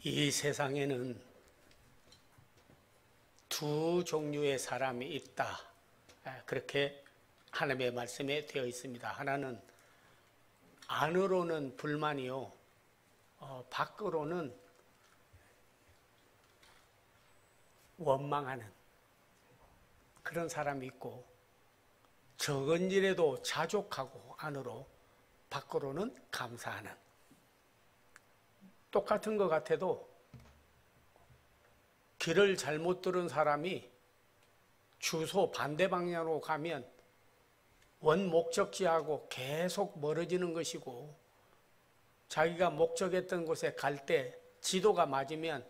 이 세상에는 두 종류의 사람이 있다. 그렇게 하나님의 말씀에 되어 있습니다. 하나는 안으로는 불만이요, 밖으로는 원망하는 그런 사람이 있고, 적은 일에도 자족하고 안으로, 밖으로는 감사하는. 똑같은 것 같아도 길을 잘못 들은 사람이 주소 반대 방향으로 가면 원 목적지하고 계속 멀어지는 것이고, 자기가 목적했던 곳에 갈 때 지도가 맞으면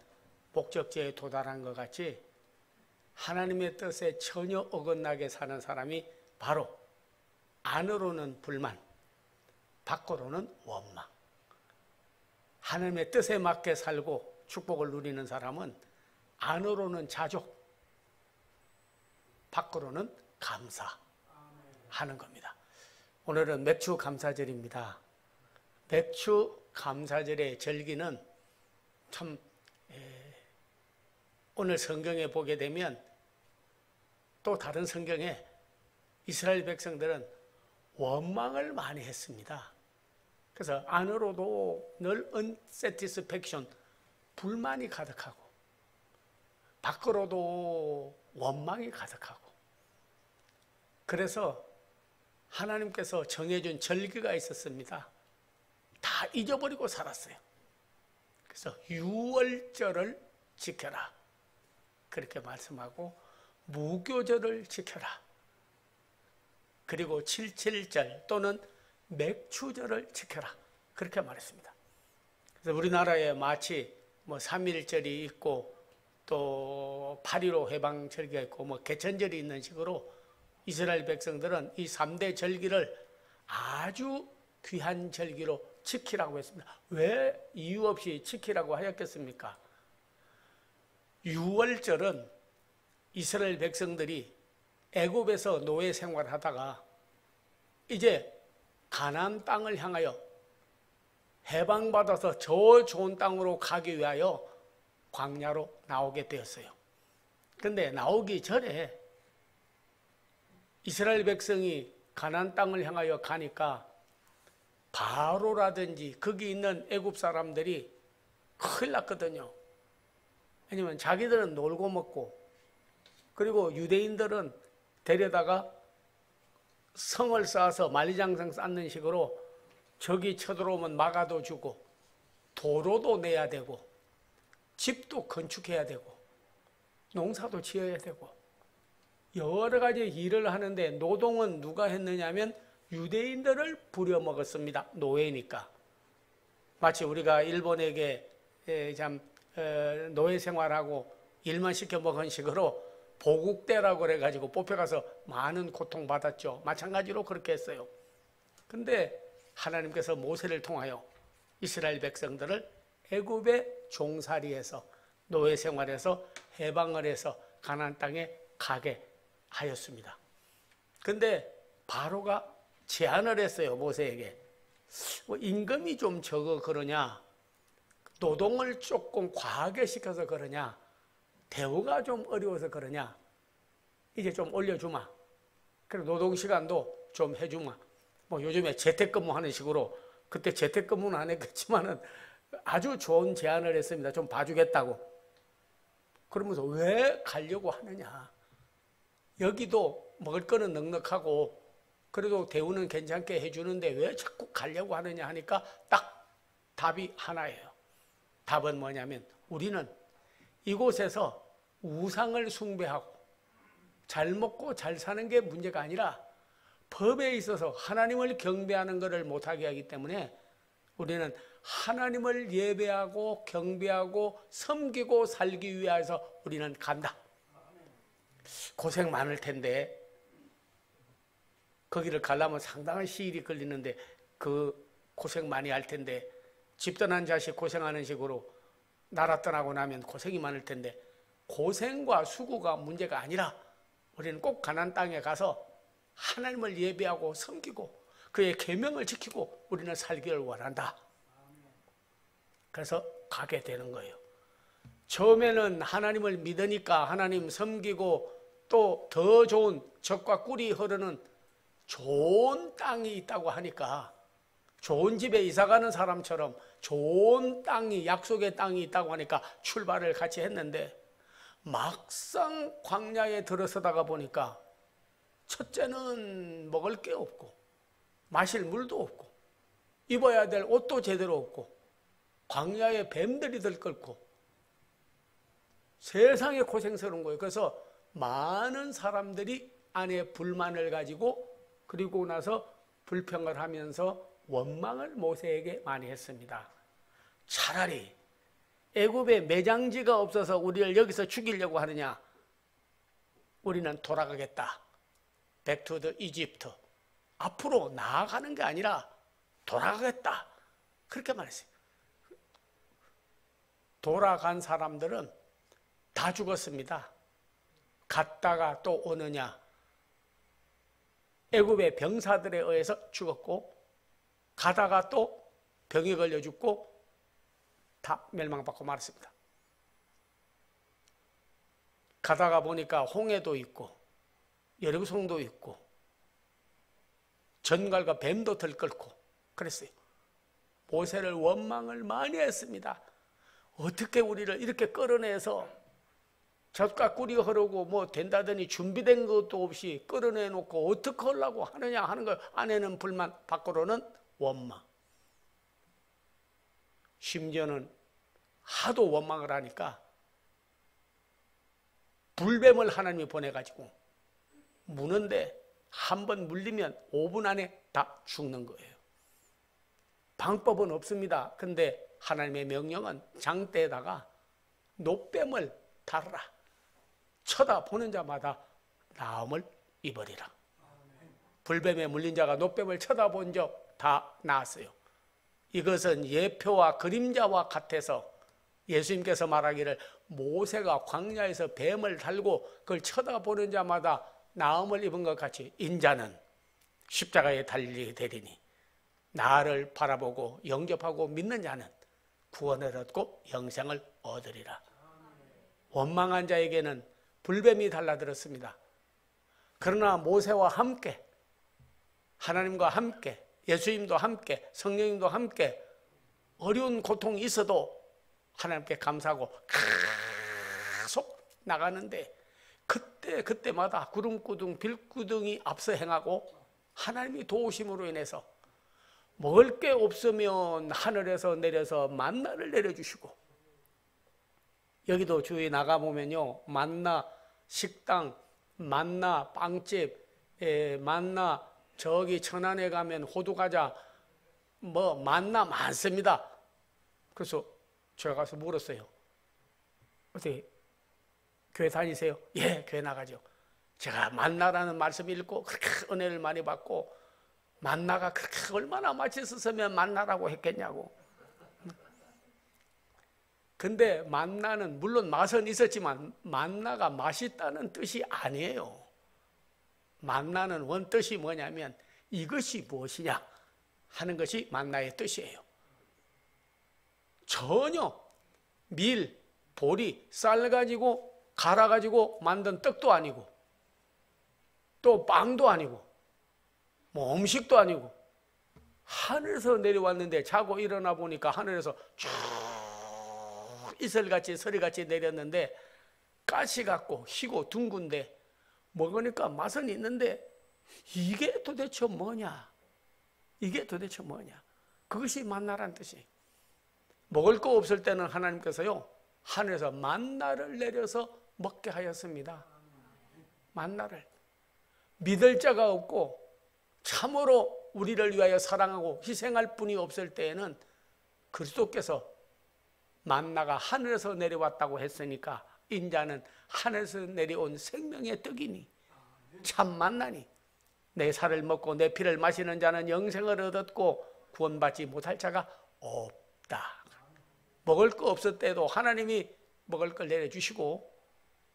목적지에 도달한 것 같이 하나님의 뜻에 전혀 어긋나게 사는 사람이 바로 안으로는 불만, 밖으로는 원망. 하나님의 뜻에 맞게 살고 축복을 누리는 사람은 안으로는 자족, 밖으로는 감사하는 겁니다. 오늘은 맥주 감사절입니다. 맥주 감사절의 절기는 참 오늘 성경에 보게 되면 또 다른 성경에 이스라엘 백성들은 원망을 많이 했습니다. 그래서 안으로도 늘 unsatisfaction, 불만이 가득하고, 밖으로도 원망이 가득하고, 그래서 하나님께서 정해준 절기가 있었습니다. 다 잊어버리고 살았어요. 그래서 유월절을 지켜라, 그렇게 말씀하고, 무교절을 지켜라, 그리고 77절 또는 맥주절을 지켜라, 그렇게 말했습니다. 그래서 우리나라에 마치 3.1절이 있고 또 8.15 해방절기가 있고 개천절이 있는 식으로 이스라엘 백성들은 이 3대 절기를 아주 귀한 절기로 지키라고 했습니다. 왜 이유 없이 지키라고 하였겠습니까? 유월절은 이스라엘 백성들이 애굽에서 노예 생활하다가 이제 가나안 땅을 향하여 해방받아서 저 좋은 땅으로 가기 위하여 광야로 나오게 되었어요. 그런데 나오기 전에 이스라엘 백성이 가나안 땅을 향하여 가니까 바로라든지 거기 있는 애굽 사람들이 큰일 났거든요. 왜냐면 자기들은 놀고 먹고, 그리고 유대인들은 데려다가 성을 쌓아서 만리장성 쌓는 식으로 적이 쳐들어오면 막아도 주고, 도로도 내야 되고, 집도 건축해야 되고, 농사도 지어야 되고, 여러 가지 일을 하는데 노동은 누가 했느냐면 유대인들을 부려먹었습니다. 노예니까. 마치 우리가 일본에게 노예 생활하고 일만 시켜 먹은 식으로 보국대라고 그래가지고 뽑혀가서 많은 고통받았죠. 마찬가지로 그렇게 했어요. 근데 하나님께서 모세를 통하여 이스라엘 백성들을 애굽의 종살이에서, 노예 생활에서 해방을 해서 가나안 땅에 가게 하였습니다. 근데 바로가 제안을 했어요. 모세에게. 임금이 좀 적어 그러냐, 노동을 조금 과하게 시켜서 그러냐, 대우가 좀 어려워서 그러냐, 이제 좀 올려주마. 그리고 노동시간도 좀 해주마. 요즘에 재택근무 하는 식으로, 그때 재택근무는 안 했겠지만은 아주 좋은 제안을 했습니다. 좀 봐주겠다고. 그러면서 왜 가려고 하느냐. 여기도 먹을 거는 넉넉하고, 그래도 대우는 괜찮게 해주는데 왜 자꾸 가려고 하느냐 하니까 딱 답이 하나예요. 답은 뭐냐면, 우리는 이곳에서 우상을 숭배하고 잘 먹고 잘 사는 게 문제가 아니라 법에 있어서 하나님을 경배하는 것을 못하게 하기 때문에 우리는 하나님을 예배하고 경배하고 섬기고 살기 위해서 우리는 간다. 고생 많을 텐데, 거기를 가려면 상당한 시일이 걸리는데 그 고생 많이 할 텐데, 집 떠난 자식 고생하는 식으로 나라 떠나고 나면 고생이 많을 텐데, 고생과 수고가 문제가 아니라 우리는 꼭 가나안 땅에 가서 하나님을 예배하고 섬기고 그의 계명을 지키고 우리는 살기를 원한다. 그래서 가게 되는 거예요. 처음에는 하나님을 믿으니까 하나님 섬기고 또 더 좋은 젖과 꿀이 흐르는 좋은 땅이 있다고 하니까 좋은 집에 이사가는 사람처럼 좋은 땅이, 약속의 땅이 있다고 하니까 출발을 같이 했는데 막상 광야에 들어서다가 보니까 첫째는 먹을 게 없고 마실 물도 없고 입어야 될 옷도 제대로 없고 광야에 뱀들이 들끓고 세상에 고생스러운 거예요. 그래서 많은 사람들이 안에 불만을 가지고 그리고 나서 불평을 하면서 원망을 모세에게 많이 했습니다. 차라리 애굽에 매장지가 없어서 우리를 여기서 죽이려고 하느냐, 우리는 돌아가겠다. Back to the Egypt. 앞으로 나아가는 게 아니라 돌아가겠다. 그렇게 말했어요. 돌아간 사람들은 다 죽었습니다. 갔다가 또 오느냐, 애굽의 병사들에 의해서 죽었고 가다가 또 병이 걸려 죽고 다 멸망받고 말았습니다. 가다가 보니까 홍해도 있고 여리고성도 있고 전갈과 뱀도 들끓고 그랬어요. 모세를 원망을 많이 했습니다. 어떻게 우리를 이렇게 끌어내서 젖과 꿀이 흐르고 뭐 된다더니 준비된 것도 없이 끌어내놓고 어떻게 하려고 하느냐 하는 거. 안에는 불만, 밖으로는 원망. 심지어는 하도 원망을 하니까 불뱀을 하나님이 보내가지고 무는데 한 번 물리면 5분 안에 다 죽는 거예요. 방법은 없습니다. 근데 하나님의 명령은 장대에다가 노뱀을 달아라. 쳐다보는 자마다 나음을 입으리라. 불뱀에 물린 자가 노뱀을 쳐다본 적 다 나았어요. 이것은 예표와 그림자와 같아서 예수님께서 말하기를 모세가 광야에서 뱀을 달고 그걸 쳐다보는 자마다 나음을 입은 것 같이 인자는 십자가에 달리게 되리니 나를 바라보고 영접하고 믿는 자는 구원을 얻고 영생을 얻으리라. 원망한 자에게는 불뱀이 달라들었습니다. 그러나 모세와 함께, 하나님과 함께, 예수님도 함께, 성령님도 함께 어려운 고통이 있어도 하나님께 감사하고 계속 나가는데 그때마다 구름구둥 빌구둥이 앞서 행하고 하나님이 도우심으로 인해서 먹을 게 없으면 하늘에서 내려서 만나를 내려주시고, 여기도 주위에 나가보면요, 만나 식당, 만나 빵집, 만나 저기 천안에 가면 호두과자, 뭐 만나 많습니다. 그래서 제가 가서 물었어요. 어떻게 교회 다니세요? 예, 교회 나가죠. 제가 만나라는 말씀 읽고 그렇게 은혜를 많이 받고 만나가 그렇게 얼마나 맛있었으면 만나라고 했겠냐고. 근데 만나는 물론 맛은 있었지만 만나가 맛있다는 뜻이 아니에요. 만나는 원뜻이 뭐냐면 이것이 무엇이냐 하는 것이 만나의 뜻이에요. 전혀 밀, 보리, 쌀 가지고 갈아 가지고 만든 떡도 아니고 또 빵도 아니고 뭐 음식도 아니고 하늘에서 내려왔는데 자고 일어나 보니까 하늘에서 쭉 이슬같이 서리같이 내렸는데 가시 같고 희고 둥근데 먹으니까 맛은 있는데 이게 도대체 뭐냐? 이게 도대체 뭐냐? 그것이 만나라는 뜻이에요. 먹을 거 없을 때는 하나님께서요 하늘에서 만나를 내려서 먹게 하였습니다. 만나를. 믿을 자가 없고 참으로 우리를 위하여 사랑하고 희생할 분이 없을 때에는 그리스도께서 만나가 하늘에서 내려왔다고 했으니까 인자는 하늘에서 내려온 생명의 떡이니 참 만나니 내 살을 먹고 내 피를 마시는 자는 영생을 얻었고 구원받지 못할 자가 없다. 먹을 거 없을 때도 하나님이 먹을 걸 내려주시고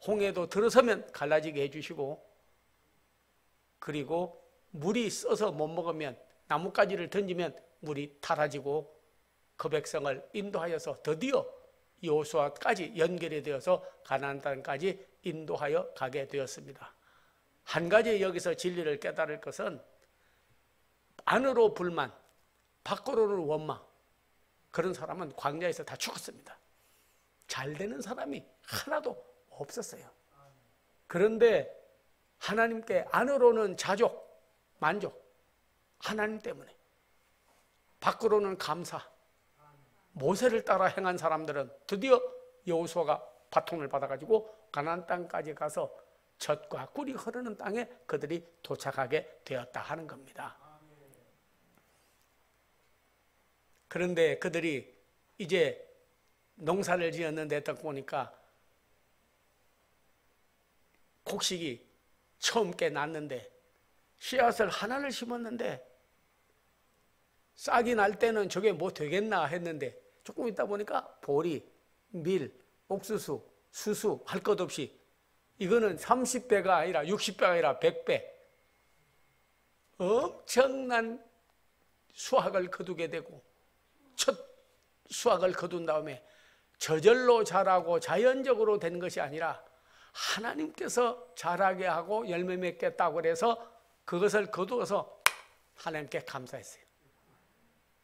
홍해도 들어서면 갈라지게 해주시고 그리고 물이 써서 못 먹으면 나뭇가지를 던지면 물이 타라지고 그 백성을 인도하여서 드디어 여호수아까지 연결이 되어서 가나안 땅까지 인도하여 가게 되었습니다. 한 가지 여기서 진리를 깨달을 것은 안으로 불만, 밖으로는 원망, 그런 사람은 광야에서 다 죽었습니다. 잘 되는 사람이 하나도 없었어요. 그런데 하나님께 안으로는 자족, 만족, 하나님 때문에, 밖으로는 감사, 모세를 따라 행한 사람들은 드디어 여호수아가 바통을 받아가지고 가나안 땅까지 가서 젖과 꿀이 흐르는 땅에 그들이 도착하게 되었다 하는 겁니다. 그런데 그들이 이제 농사를 지었는데 딱 보니까 곡식이 처음 게 났는데 씨앗을 하나를 심었는데 싹이 날 때는 저게 뭐 되겠나 했는데 조금 있다 보니까 보리, 밀, 옥수수, 수수 할 것 없이 이거는 30배가 아니라 60배가 아니라 100배 엄청난 수확을 거두게 되고 첫 수확을 거둔 다음에 저절로 자라고 자연적으로 된 것이 아니라 하나님께서 자라게 하고 열매 맺게 했다고 해서 그것을 거두어서 하나님께 감사했어요.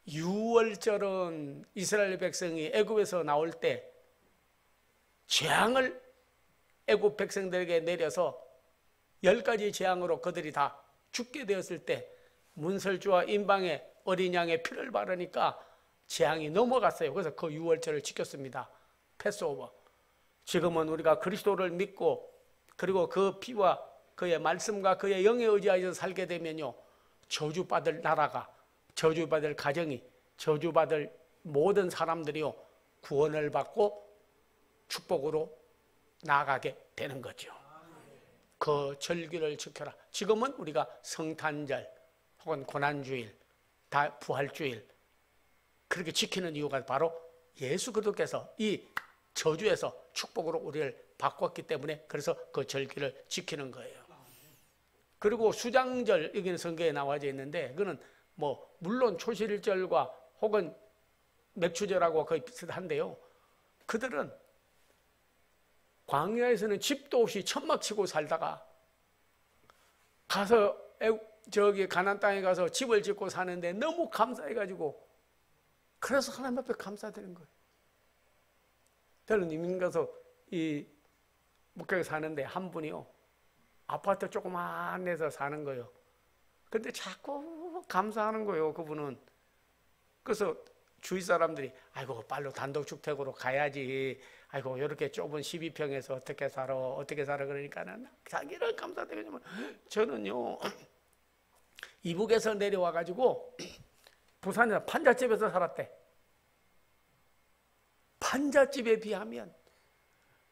유월절은 이스라엘 백성이 애굽에서 나올 때 재앙을 애굽 백성들에게 내려서 10가지 재앙으로 그들이 다 죽게 되었을 때 문설주와 임방에 어린 양의 피를 바르니까 재앙이 넘어갔어요. 그래서 그 유월절을 지켰습니다. 패스오버. 지금은 우리가 그리스도를 믿고 그리고 그 피와 그의 말씀과 그의 영에 의지하여서 살게 되면요, 저주받을 나라가, 저주받을 가정이, 저주받을 모든 사람들이요 구원을 받고 축복으로 나아가게 되는 거죠. 그 절기를 지켜라. 지금은 우리가 성탄절 혹은 고난주일, 부활주일 그렇게 지키는 이유가 바로 예수 그리스도께서 이 저주에서 축복으로 우리를 바꿨기 때문에 그래서 그 절기를 지키는 거예요. 그리고 수장절, 여기는 성경에 나와져 있는데 그거는 뭐 물론 초실절과 혹은 맥추절하고 거의 비슷한데요, 그들은 광야에서는 집도 없이 천막 치고 살다가 가서 저기 가나안 땅에 가서 집을 짓고 사는데 너무 감사해가지고 그래서 하나님 앞에 감사드리는 거예요. 저는 이민 가서 이 목격에 사는데 한 분이요 아파트 조그만 데서 사는 거예요. 근데 자꾸 감사하는 거예요, 그분은. 그래서 주위 사람들이 아이고 빨리 단독주택으로 가야지, 아이고 이렇게 좁은 12평에서 어떻게 살아 그러니까는 자기를 감사드리면, 저는요 이북에서 내려와 가지고 부산에서 판잣집에서 살았대. 판잣집에 비하면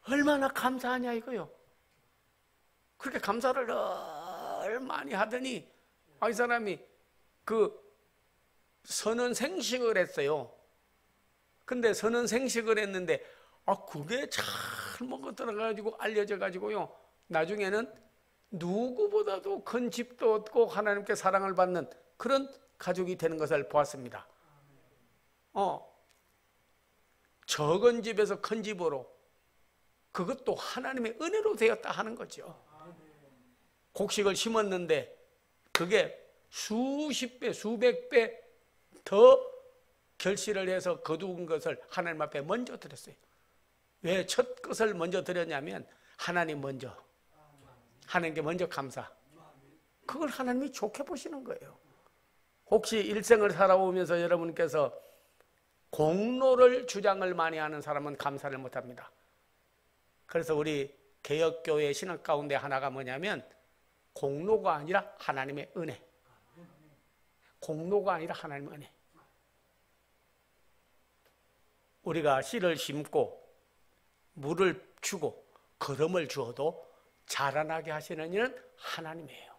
얼마나 감사하냐 이거요. 그렇게 감사를 늘 많이 하더니 이 사람이 그 선언생식을 했어요. 근데 선언생식을 했는데 그게 잘 먹어들어가지고 알려져가지고요, 나중에는 누구보다도 큰 집도 얻고 하나님께 사랑을 받는 그런 가족이 되는 것을 보았습니다. 적은 집에서 큰 집으로, 그것도 하나님의 은혜로 되었다 하는 거죠. 곡식을 심었는데 그게 수십 배, 수백 배 더 결실을 해서 거둔 것을 하나님 앞에 먼저 드렸어요. 왜 첫 것을 먼저 드렸냐면 하나님 먼저, 하나님께 먼저 감사. 그걸 하나님이 좋게 보시는 거예요. 혹시 일생을 살아오면서 여러분께서 공로를 주장을 많이 하는 사람은 감사를 못합니다. 그래서 우리 개혁교회 신앙 가운데 하나가 뭐냐면 공로가 아니라 하나님의 은혜. 공로가 아니라 하나님의 은혜. 우리가 씨를 심고 물을 주고 거름을 주어도 자라나게 하시는 이는 하나님이에요.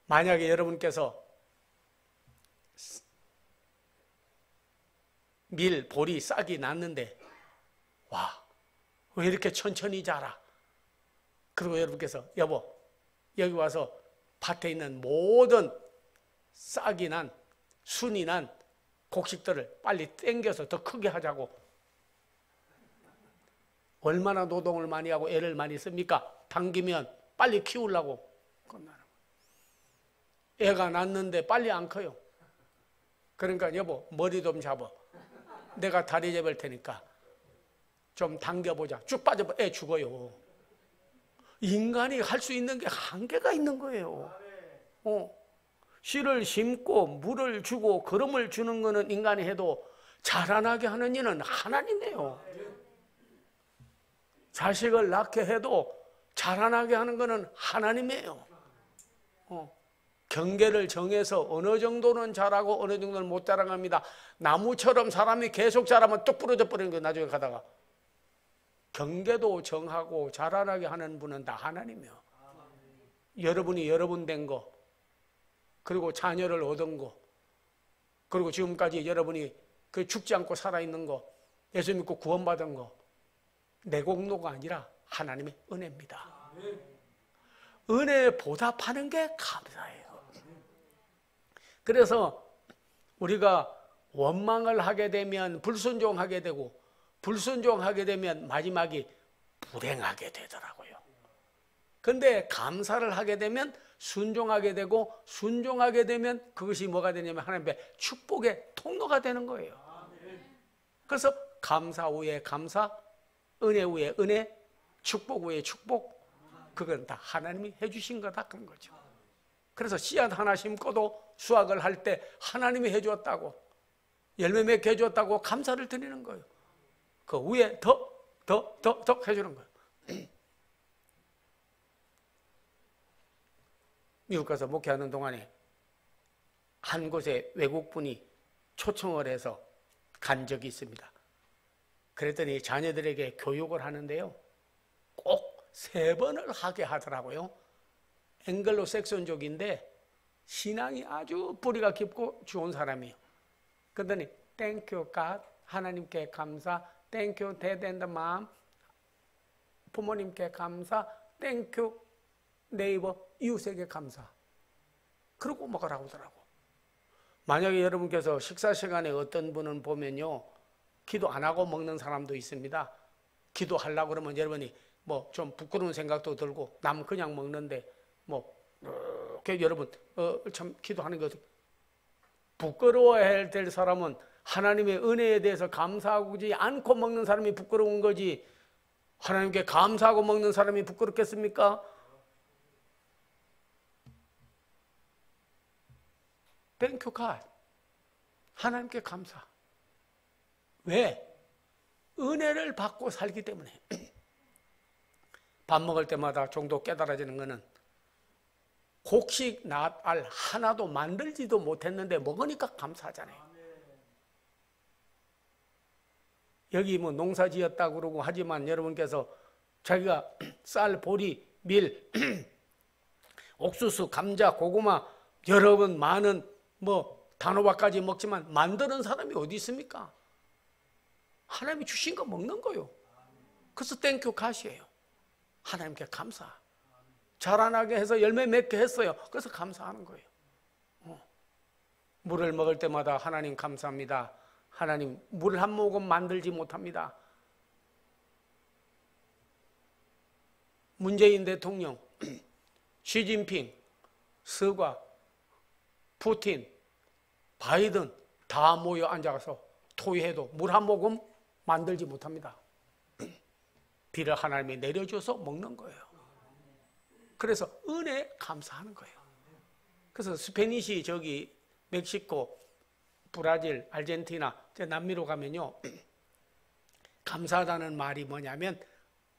만약에 여러분께서 밀, 보리, 싹이 났는데 와, 왜 이렇게 천천히 자라? 그리고 여러분께서 여보, 여기 와서 밭에 있는 모든 싹이 난, 순이 난 곡식들을 빨리 땡겨서 더 크게 하자고 얼마나 노동을 많이 하고 애를 많이 씁니까? 당기면 빨리 키우려고 끝나는 거예요. 애가 낳는데 빨리 안 커요. 그러니까 여보 머리 좀 잡아. 내가 다리 잡을 테니까 좀 당겨보자. 쭉 빠져봐. 애 죽어요. 인간이 할 수 있는 게 한계가 있는 거예요. 씨를 심고 물을 주고 거름을 주는 거는 인간이 해도 자라나게 하는 이는 하나님이에요. 자식을 낳게 해도 자라나게 하는 거는 하나님이에요. 경계를 정해서 어느 정도는 자라고 어느 정도는 못 자라갑니다. 나무처럼 사람이 계속 자라면 뚝 부러져 버리는 거예요. 나중에 가다가. 경계도 정하고 자라나게 하는 분은 다 하나님이에요. 여러분이 여러분 된 거, 그리고 자녀를 얻은 거, 그리고 지금까지 여러분이 그 죽지 않고 살아있는 거, 예수 믿고 구원받은 거, 내 공로가 아니라 하나님의 은혜입니다. 은혜에 보답하는 게 감사해요. 그래서 우리가 원망을 하게 되면 불순종하게 되고, 불순종하게 되면 마지막이 불행하게 되더라고요. 근데 감사를 하게 되면 순종하게 되고, 순종하게 되면 그것이 뭐가 되냐면 하나님의 축복의 통로가 되는 거예요. 그래서 감사 후에 감사, 은혜 후에 은혜, 축복 후에 축복, 그건 다 하나님이 해주신 거다 그런 거죠. 그래서 씨앗 하나 심고도 수확을 할 때 하나님이 해주었다고, 열매 맺게 해주었다고 감사를 드리는 거예요. 그 위에 더 해주는 거예요. 미국 가서 목회하는 동안에 한 곳에 외국분이 초청을 해서 간 적이 있습니다. 그랬더니 자녀들에게 교육을 하는데요, 꼭 3번을 하게 하더라고요. 앵글로 색손족인데 신앙이 아주 뿌리가 깊고 좋은 사람이에요. 그랬더니 땡큐 갓, 하나님께 감사, 땡큐 데드 앤드 맘, 부모님께 감사, 땡큐 네이버, 이웃에게 감사. 그러고 먹으라고 하더라고. 만약에 여러분께서 식사 시간에 어떤 분은 보면요, 기도 안 하고 먹는 사람도 있습니다. 기도하려고 그러면 여러분이 뭐 좀 부끄러운 생각도 들고, 남 그냥 먹는데 뭐 이렇게 여러분 참 기도하는 게 부끄러워해야 될 사람은 하나님의 은혜에 대해서 감사하지 않고 먹는 사람이 부끄러운 거지, 하나님께 감사하고 먹는 사람이 부끄럽겠습니까? 땡큐 갓, 하나님께 감사. 왜? 은혜를 받고 살기 때문에. 밥 먹을 때마다 정도 깨달아지는 거는, 곡식 낫알 하나도 만들지도 못했는데 먹으니까 감사하잖아요. 여기 뭐 농사 지었다고 그러고 하지만 여러분께서 자기가 쌀, 보리, 밀, 옥수수, 감자, 고구마 여러 번 많은 뭐 단호박까지 먹지만 만드는 사람이 어디 있습니까? 하나님이 주신 거 먹는 거요. 그래서 땡큐 갓이에요. 하나님께 감사. 자라나게 해서 열매 맺게 했어요. 그래서 감사하는 거예요. 물을 먹을 때마다 하나님 감사합니다. 하나님 물 한 모금 만들지 못합니다. 문재인 대통령, 시진핑, 서가, 푸틴, 바이든 다 모여 앉아서 토의해도 물 한 모금 만들지 못합니다. 비를 하나님이 내려줘서 먹는 거예요. 그래서 은혜 감사하는 거예요. 그래서 스페니시 저기 멕시코, 브라질, 아르헨티나, 남미로 가면요, 감사하다는 말이 뭐냐면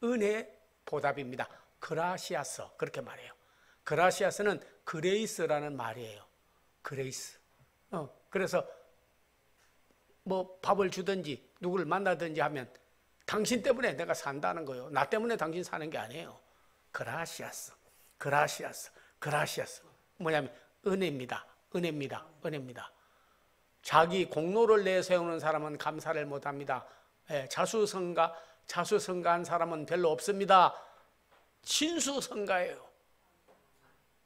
은혜 보답입니다. 그라시아스, 그렇게 말해요. 그라시아스는 그레이스라는 말이에요. 그레이스. 그래서 뭐 밥을 주든지 누구를 만나든지 하면 당신 때문에 내가 산다는 거예요. 나 때문에 당신 사는 게 아니에요. 그라시아스, 그라시아스, 그라시아스. 뭐냐면 은혜입니다. 은혜입니다. 은혜입니다. 자기 공로를 내세우는 사람은 감사를 못합니다. 자수성가한 사람은 별로 없습니다. 진수성가예요.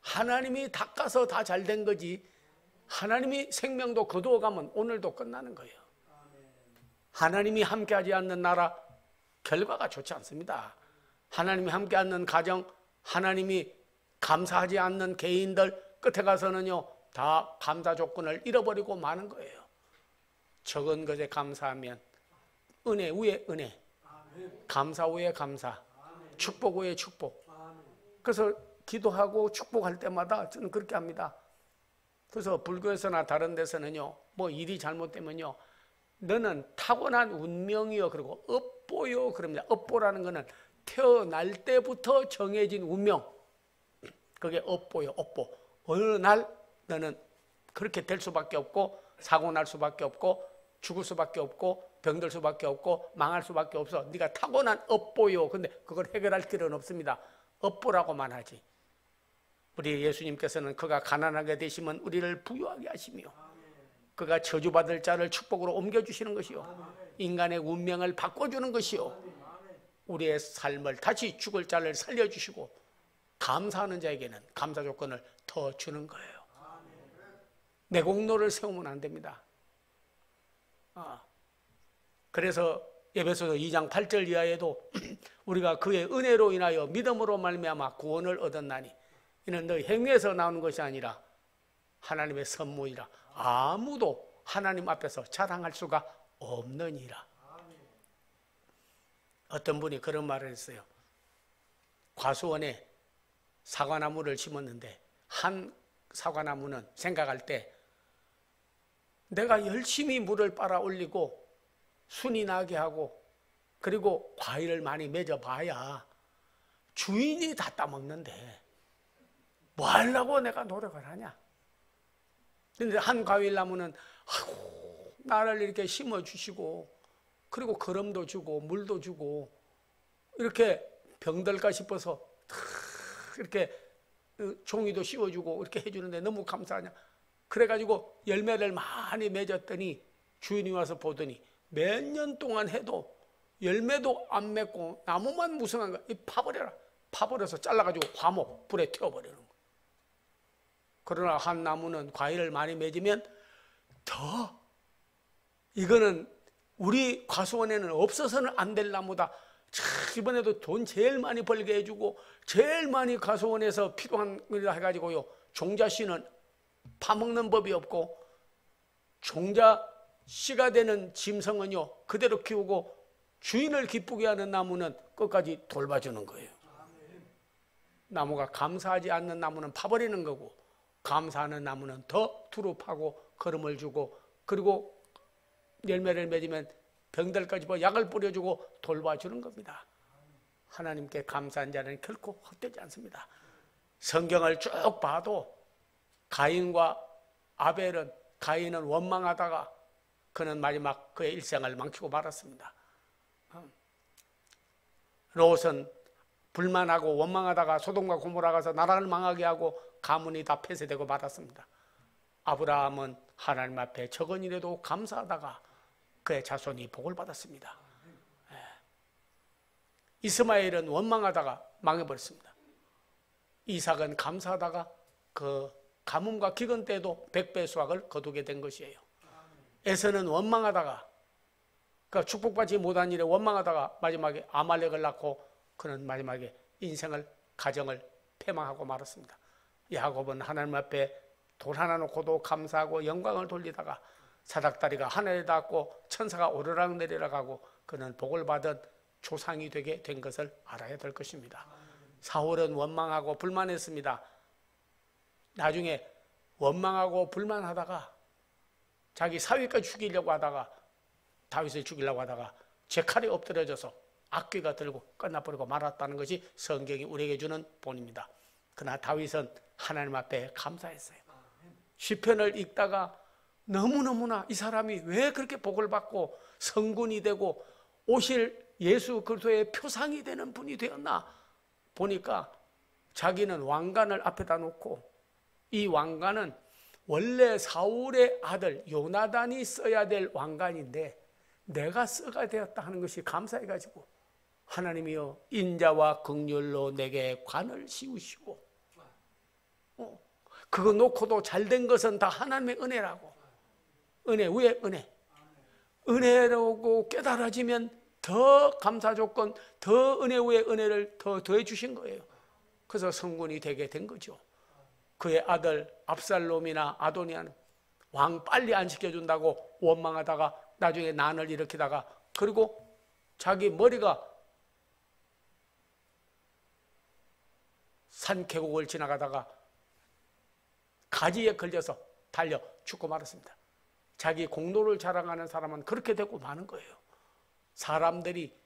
하나님이 닦아서 다 잘 된 거지, 하나님이 생명도 거두어가면 오늘도 끝나는 거예요. 하나님이 함께하지 않는 나라, 결과가 좋지 않습니다. 하나님이 함께 않는 가정, 하나님이 감사하지 않는 개인들, 끝에 가서는요 다 감사 조건을 잃어버리고 마는 거예요. 적은 것에 감사하면 은혜 위에 은혜, 감사 위에 감사, 축복 위에 축복. 그래서 기도하고 축복할 때마다 저는 그렇게 합니다. 그래서 불교에서나 다른 데서는요 뭐 일이 잘못되면요 너는 타고난 운명이요 그리고 업보요 그럽니다. 업보라는 거는 태어날 때부터 정해진 운명, 그게 업보요. 업보. 어느 날 너는 그렇게 될 수밖에 없고 사고 날 수밖에 없고 죽을 수밖에 없고 병들 수밖에 없고 망할 수밖에 없어. 네가 타고난 업보요. 근데 그걸 해결할 길은 없습니다. 업보라고만 하지. 우리 예수님께서는 그가 가난하게 되시면 우리를 부유하게 하시며 그가 저주받을 자를 축복으로 옮겨주시는 것이요 인간의 운명을 바꿔주는 것이요 우리의 삶을 다시 죽을 자를 살려주시고 감사하는 자에게는 감사 조건을 더 주는 거예요. 내 공로를 세우면 안 됩니다. 그래서 에베소서 2장 8절 이하에도 우리가 그의 은혜로 인하여 믿음으로 말미암아 구원을 얻었나니 이는 너희 행위에서 나오는 것이 아니라 하나님의 선물이라 아무도 하나님 앞에서 자랑할 수가 없느니라. 어떤 분이 그런 말을 했어요. 과수원에 사과나무를 심었는데 한 사과나무는 생각할 때 내가 열심히 물을 빨아 올리고 순이 나게 하고 그리고 과일을 많이 맺어봐야 주인이 다 따먹는데 뭐 하려고 내가 노력을 하냐. 그런데 한 과일나무는 나를 이렇게 심어주시고 그리고 거름도 주고 물도 주고 이렇게 병들까 싶어서 이렇게 종이도 씌워주고 이렇게 해주는데 너무 감사하냐. 그래가지고 열매를 많이 맺었더니 주인이 와서 보더니 몇 년 동안 해도 열매도 안 맺고 나무만 무성한 거야. 파버려라. 파버려서 잘라가지고 화목 불에 태워버리는 거야. 그러나 한 나무는 과일을 많이 맺으면 더 이거는 우리 과수원에는 없어서는 안 될 나무다. 이번에도 돈 제일 많이 벌게 해주고 제일 많이 과수원에서 필요한 걸 해가지고요 종자씨는 파먹는 법이 없고 종자씨가 되는 짐승은요 그대로 키우고 주인을 기쁘게 하는 나무는 끝까지 돌봐주는 거예요. 나무가 감사하지 않는 나무는 파버리는 거고 감사하는 나무는 더 두루 파고 거름을 주고 그리고 열매를 맺으면 병들까지 약을 뿌려주고 돌봐주는 겁니다. 하나님께 감사한 자는 결코 헛되지 않습니다. 성경을 쭉 봐도 가인과 아벨은 가인은 원망하다가 그는 마지막 그의 일생을 망치고 말았습니다. 롯은 불만하고 원망하다가 소돔과 고모라 가서 나라를 망하게 하고 가문이 다 폐쇄되고 말았습니다. 아브라함은 하나님 앞에 적은 일에도 감사하다가 그의 자손이 복을 받았습니다. 이스마엘은 원망하다가 망해버렸습니다. 이삭은 감사하다가 그 가뭄과 기근 때에도 100배 수확을 거두게 된 것이에요. 에서는 원망하다가 그러니까 축복받지 못한 일에 원망하다가 마지막에 아말렉을 낳고 그는 마지막에 인생을 가정을 패망하고 말았습니다. 야곱은 하나님 앞에 돌 하나 놓고도 감사하고 영광을 돌리다가 사닥다리가 하늘에 닿고 천사가 오르락 내리락 하고 그는 복을 받은 조상이 되게 된 것을 알아야 될 것입니다. 사울은 원망하고 불만했습니다. 나중에 원망하고 불만하다가 자기 사위까지 죽이려고 하다가 다윗을 죽이려고 하다가 제 칼에 엎드려져서 악귀가 들고 끝나버리고 말았다는 것이 성경이 우리에게 주는 본입니다. 그러나 다윗은 하나님 앞에 감사했어요. 시편을 읽다가 너무너무나 이 사람이 왜 그렇게 복을 받고 성군이 되고 오실 예수 그리스도의 표상이 되는 분이 되었나 보니까 자기는 왕관을 앞에다 놓고 이 왕관은 원래 사울의 아들 요나단이 써야 될 왕관인데 내가 써가 되었다 하는 것이 감사해가지고 하나님이여 인자와 긍휼로 내게 관을 씌우시고 그거 놓고도 잘된 것은 다 하나님의 은혜라고. 은혜 위에 은혜. 은혜라고 깨달아지면 더 감사 조건, 더 은혜 위에 은혜를 더 더해 주신 거예요. 그래서 성군이 되게 된 거죠. 그의 아들 압살롬이나 아도니아는 왕 빨리 안 시켜준다고 원망하다가 나중에 난을 일으키다가, 그리고 자기 머리가 산 계곡을 지나가다가 가지에 걸려서 달려 죽고 말았습니다. 자기 공로를 자랑하는 사람은 그렇게 되고 마는 거예요. 사람들이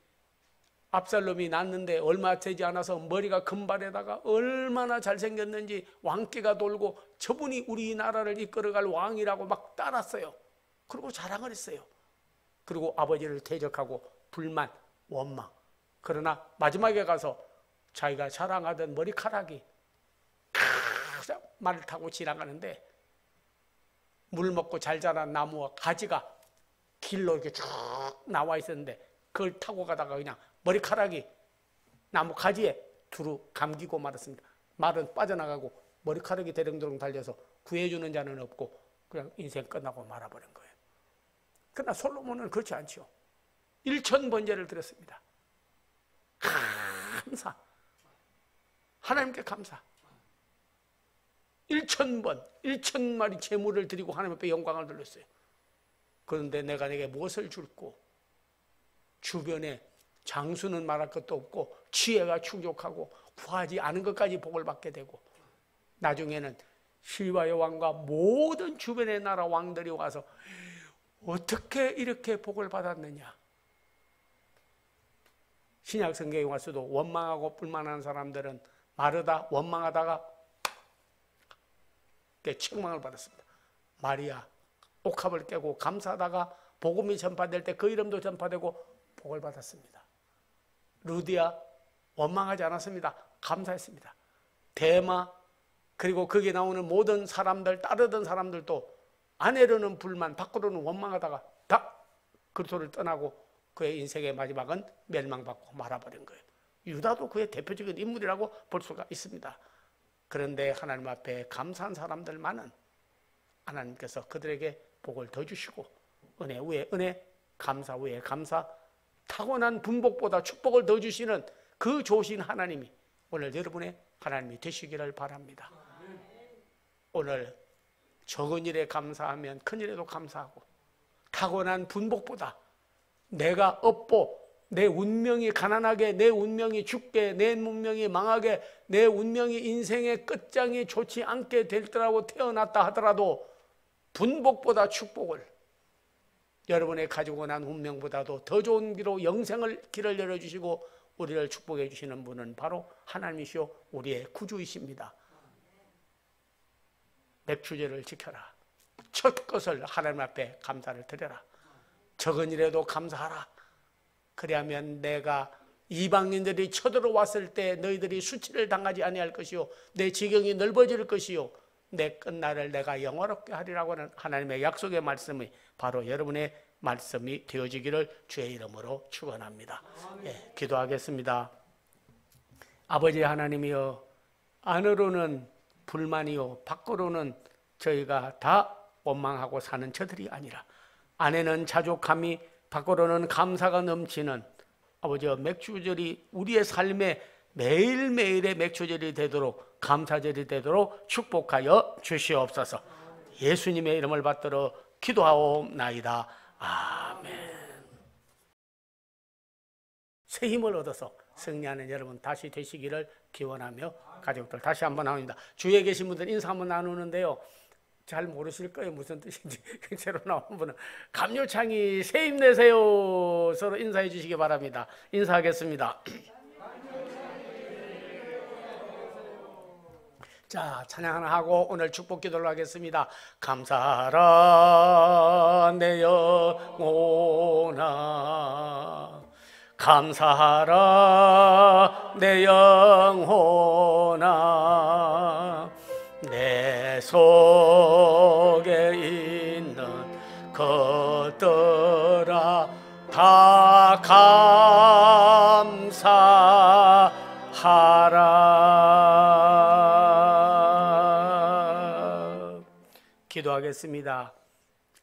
압살롬이 낳는데 얼마 되지 않아서 머리가 금발에다가 얼마나 잘생겼는지 왕기가 돌고 저분이 우리나라를 이끌어갈 왕이라고 막 따랐어요. 그리고 자랑을 했어요. 그리고 아버지를 대적하고 불만, 원망. 그러나 마지막에 가서 자기가 자랑하던 머리카락이 말을 타고 지나가는데 물 먹고 잘 자란 나무와 가지가 길로 이렇게 쭉 나와 있었는데 그걸 타고 가다가 그냥 머리카락이 나무 가지에 두루 감기고 말았습니다. 말은 빠져나가고 머리카락이 대령대령 달려서 구해주는 자는 없고 그냥 인생 끝나고 말아버린 거예요. 그러나 솔로몬은 그렇지 않죠. 1000번제를 드렸습니다. 감사. 하나님께 감사. 1000번, 1000마리 제물을 드리고 하나님 앞에 영광을 돌렸어요. 그런데 내가 내게 무엇을 줄고, 주변에 장수는 말할 것도 없고 지혜가 충족하고 구하지 않은 것까지 복을 받게 되고, 나중에는 시바의 왕과 모든 주변의 나라 왕들이 와서 어떻게 이렇게 복을 받았느냐. 신약 성경에 와서도 원망하고 불만한 사람들은 마르다 원망하다가 책망을 받았습니다. 마리아 옥합을 깨고 감사하다가 복음이 전파될 때 그 이름도 전파되고 복을 받았습니다. 루디아 원망하지 않았습니다. 감사했습니다. 데마, 그리고 거기에 나오는 모든 사람들, 따르던 사람들도 아내로는 불만, 밖으로는 원망하다가 다 그리스도를 떠나고 그의 인생의 마지막은 멸망받고 말아버린 거예요. 유다도 그의 대표적인 인물이라고 볼 수가 있습니다. 그런데 하나님 앞에 감사한 사람들만은 하나님께서 그들에게 복을 더 주시고 은혜 위에 은혜, 감사 위에 감사, 타고난 분복보다 축복을 더 주시는 그 좋으신 하나님이 오늘 여러분의 하나님이 되시기를 바랍니다. 오늘 적은 일에 감사하면 큰 일에도 감사하고, 타고난 분복보다 내가 업보, 내 운명이 가난하게, 내 운명이 죽게, 내 운명이 망하게, 내 운명이 인생의 끝장이 좋지 않게 될더라고 태어났다 하더라도 분복보다 축복을, 여러분의 가지고 난 운명보다도 더 좋은 길로 영생을 길을 열어주시고 우리를 축복해 주시는 분은 바로 하나님이시오 우리의 구주이십니다. 맥주제를 지켜라. 첫 것을 하나님 앞에 감사를 드려라. 적은 일에도 감사하라. 그리하면 내가 이방인들이 쳐들어왔을 때 너희들이 수치를 당하지 아니할 것이요, 내 지경이 넓어질 것이요, 내 끝날을 내가 영화롭게 하리라고 하는 하나님의 약속의 말씀이 바로 여러분의 말씀이 되어지기를 주의 이름으로 축원합니다. 예, 기도하겠습니다. 아버지 하나님이여, 안으로는 불만이요 밖으로는 저희가 다 원망하고 사는 저들이 아니라 안에는 자족함이 밖으로는 감사가 넘치는 아버지여 맥주절이 우리의 삶에 매일매일의 맥주절이 되도록, 감사절이 되도록 축복하여 주시옵소서. 예수님의 이름을 받들어 기도하옵나이다. 아멘. 새 힘을 얻어서 승리하는 여러분 다시 되시기를 기원하며 가족들 다시 한번 나옵니다. 주위에 계신 분들 인사 한번 나누는데요, 잘 모르실 거예요. 무슨 뜻인지. 새로 나온 분은 감료창이 새 힘내세요. 서로 인사해 주시기 바랍니다. 인사하겠습니다. 자, 찬양 하나 하고 오늘 축복 기도를 하겠습니다. 감사하라 내 영혼아, 감사하라 내 영혼아, 내 속에 있는 것들아 다 감사하라. 기도하겠습니다.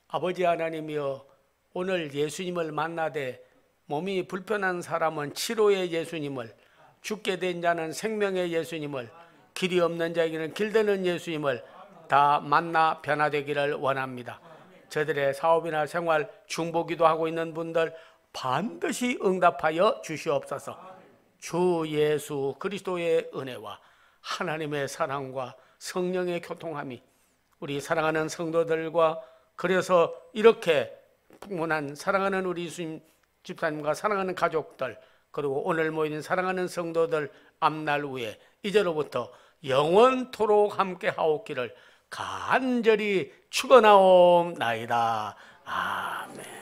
아버지 하나님이여, 오늘 예수님을 만나되 몸이 불편한 사람은 치료의 예수님을, 죽게 된 자는 생명의 예수님을, 길이 없는 자에게는 길 되는 예수님을 다 만나 변화되기를 원합니다. 저들의 사업이나 생활 중보기도 하고 있는 분들 반드시 응답하여 주시옵소서. 주 예수 그리스도의 은혜와 하나님의 사랑과 성령의 교통함이 우리 사랑하는 성도들과, 그래서 이렇게 풍문한 사랑하는 우리 예수님 집사님과 사랑하는 가족들, 그리고 오늘 모인 사랑하는 성도들 앞날 후에 이제로부터 영원토록 함께 하옵기를 간절히 축원하옵나이다. 아멘.